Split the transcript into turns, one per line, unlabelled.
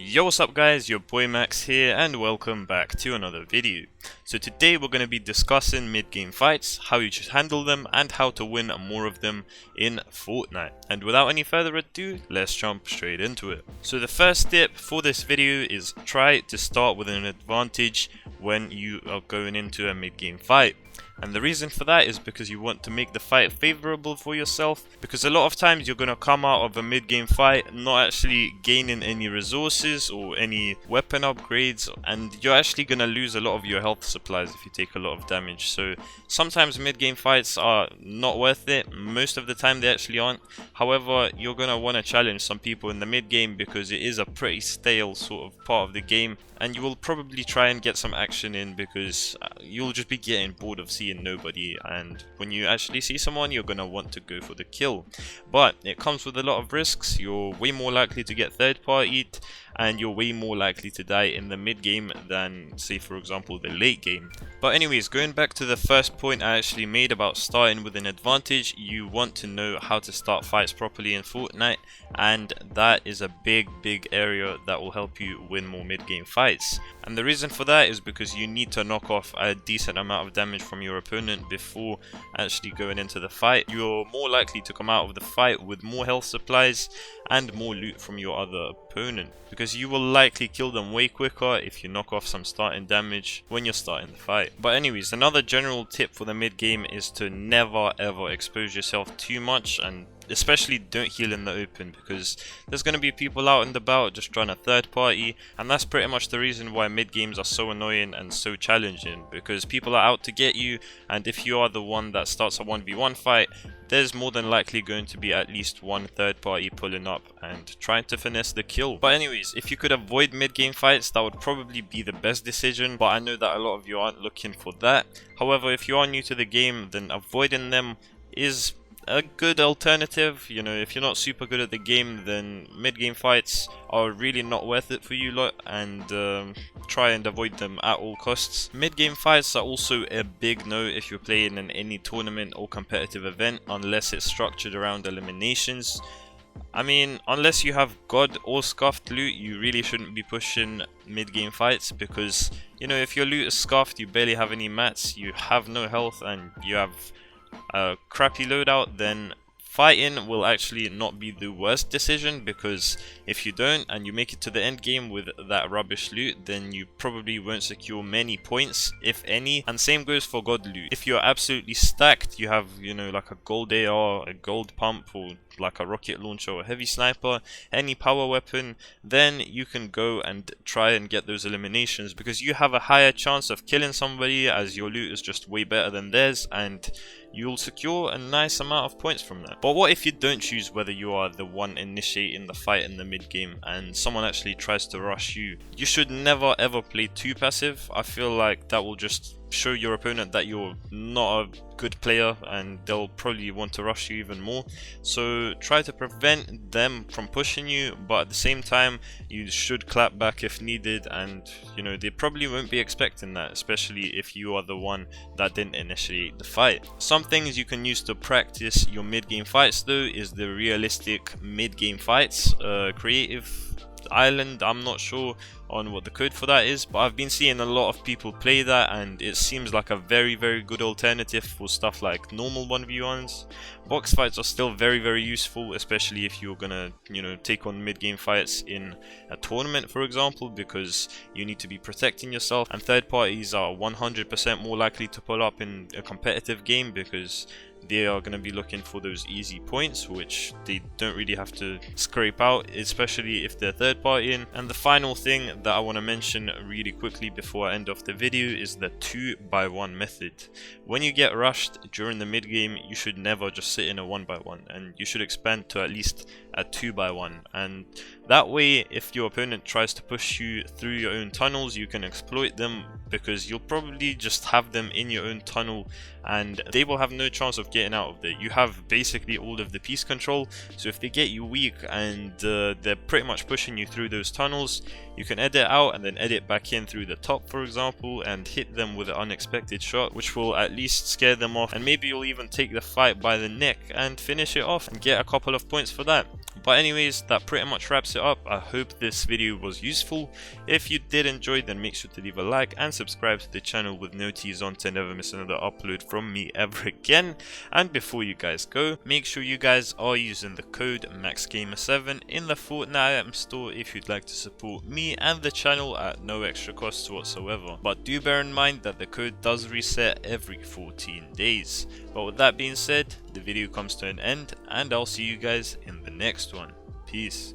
Yo, what's up guys, your boy Max here and welcome back to another video. So today we're going to be discussing mid-game fights, how you should handle them and how to win more of them in Fortnite. And without any further ado, let's jump straight into it. So the first tip for this video is try to start with an advantage when you are going into a mid-game fight. And the reason for that is because you want to make the fight favorable for yourself, because a lot of times you're going to come out of a mid-game fight not actually gaining any resources or any weapon upgrades, and you're actually going to lose a lot of your health supplies if you take a lot of damage. So sometimes mid-game fights are not worth it, most of the time they actually aren't. However, you're going to want to challenge some people in the mid-game because it is a pretty stale sort of part of the game, and you will probably try and get some action in because you'll just be getting bored of seeing nobody, and when you actually see someone you're gonna want to go for the kill. But it comes with a lot of risks. You're way more likely to get third partied and you're way more likely to die in the mid game than, say for example, the late game. But anyways, going back to the first point I actually made about starting with an advantage, you want to know how to start fights properly in Fortnite, and that is a big area that will help you win more mid game fights. And the reason for that is because you need to knock off a decent amount of damage from your opponent before actually going into the fight. You're more likely to come out of the fight with more health supplies and more loot from your other opponent, because you will likely kill them way quicker if you knock off some starting damage when you're starting the fight. But anyways, another general tip for the mid game is to never ever expose yourself too much, and especially don't heal in the open, because there's going to be people out and about just trying to third party, and that's pretty much the reason why mid games are so annoying and so challenging, because people are out to get you, and if you are the one that starts a 1v1 fight, there's more than likely going to be at least one third party pulling up and trying to finesse the kill. But anyways, if you could avoid mid game fights, that would probably be the best decision, but I know that a lot of you aren't looking for that. However, if you are new to the game, then avoiding them is a good alternative. You know, if you're not super good at the game, then mid-game fights are really not worth it for you lot, and try and avoid them at all costs. Mid-game fights are also a big no if you're playing in any tournament or competitive event, unless it's structured around eliminations. I mean, unless you have god or scuffed loot, you really shouldn't be pushing mid-game fights, because, you know, if your loot is scuffed, you barely have any mats, you have no health, and you have a crappy loadout, then fighting will actually not be the worst decision, because if you don't and you make it to the end game with that rubbish loot, then you probably won't secure many points, if any. And same goes for god loot. If you're absolutely stacked, you have, you know, like a gold AR, a gold pump, or like a rocket launcher or a heavy sniper, any power weapon, then you can go and try and get those eliminations, because you have a higher chance of killing somebody as your loot is just way better than theirs, and you'll secure a nice amount of points from that. But what if you don't choose whether you are the one initiating the fight in the mid game and someone actually tries to rush you? You should never ever play too passive. I feel like that will just show your opponent that you're not a good player, and they'll probably want to rush you even more. So try to prevent them from pushing you, but at the same time you should clap back if needed, and you know, they probably won't be expecting that, especially if you are the one that didn't initiate the fight. Some things you can use to practice your mid-game fights though is the realistic mid-game fights creative island. I'm not sure on what the code for that is, but I've been seeing a lot of people play that, and it seems like a very good alternative for stuff like normal 1v1s. Box fights are still very useful, especially if you're gonna, you know, take on mid-game fights in a tournament, for example, because you need to be protecting yourself, and third parties are 100% more likely to pull up in a competitive game, because they are going to be looking for those easy points, which they don't really have to scrape out, especially if they're third partying. And the final thing that I want to mention really quickly before I end off the video is the 2x1 method. When you get rushed during the mid game, you should never just sit in a 1x1, and you should expand to at least a 2x1, and that way if your opponent tries to push you through your own tunnels, you can exploit them, because you'll probably just have them in your own tunnel and they will have no chance of getting out of there. You have basically all of the piece control, so if they get you weak and they're pretty much pushing you through those tunnels, you can edit out and then edit back in through the top, for example, and hit them with an unexpected shot, which will at least scare them off, and maybe you'll even take the fight by the neck and finish it off and get a couple of points for that. But anyways, that pretty much wraps it up. I hope this video was useful. If you did enjoy, then make sure to leave a like and subscribe to the channel with notifications on to never miss another upload from me ever again. And before you guys go, make sure you guys are using the code MaxGamer7 in the Fortnite item store if you'd like to support me and the channel at no extra cost whatsoever. But do bear in mind that the code does reset every 14 days. But with that being said, the video comes to an end and I'll see you guys in the next one. Peace.